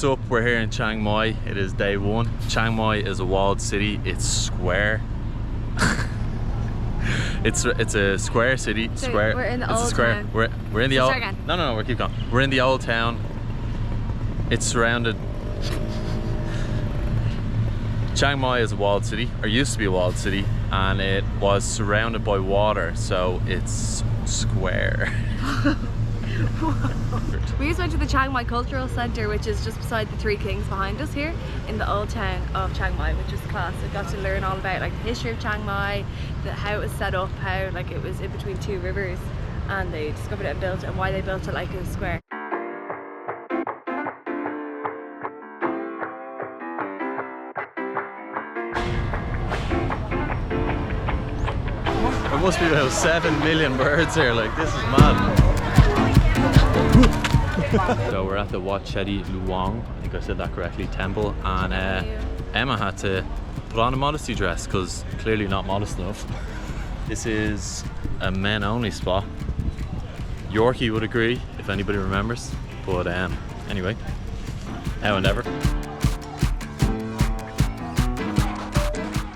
What's up? We're here in Chiang Mai. It is day one. Chiang Mai is a walled city. It's square. it's a square city. So square. we're in the it's old a square. town. We're in the old. Again. No. We're keep going. We're in the old town. It's surrounded. Chiang Mai is a walled city, or used to be a walled city, and it was surrounded by water, so it's square. We just went to the Chiang Mai Cultural Centre, which is just beside the Three Kings behind us here in the old town of Chiang Mai, which was class. We got to learn all about like the history of Chiang Mai, how it was set up, how like it was in between two rivers, and they discovered it and built it, and why they built it like a square. There must be about 7 million birds here, like this is mad. So we're at the Wat Chedi Luang, I think I said that correctly, temple, and Emma had to put on a modesty dress because clearly not modest enough. This is a men only spot. Yorkie would agree if anybody remembers, but anyway, now and never.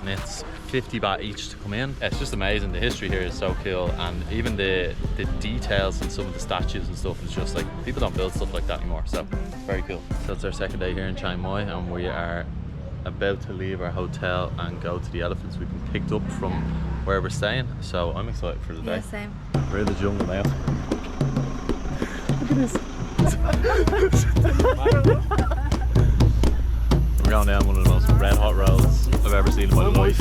And it's 50 baht each to come in. It's just amazing. The history here is so cool, and even the details in some of the statues and stuff is just like, people don't build stuff like that anymore, so very cool. So it's our second day here in Chiang Mai, and we are about to leave our hotel and go to the elephants. We've been picked up from where we're staying, so I'm excited for the day. Yeah, same. We're in the jungle now. Look at this. We're going down one of the most red hot roads I've ever seen in my life.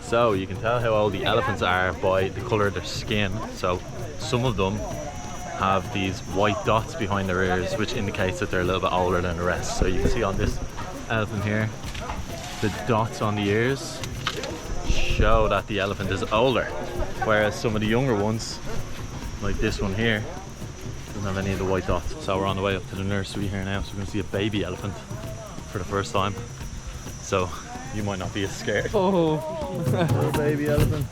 So you can tell how old the elephants are by the colour of their skin. So some of them have these white dots behind their ears, which indicates that they're a little bit older than the rest. So you can see on this elephant here, the dots on the ears show that the elephant is older, whereas some of the younger ones, like this one here, doesn't have any of the white dots. So we're on the way up to the nursery here now, so we're going to see a baby elephant for the first time. So you might not be as scared. Oh, little baby elephant.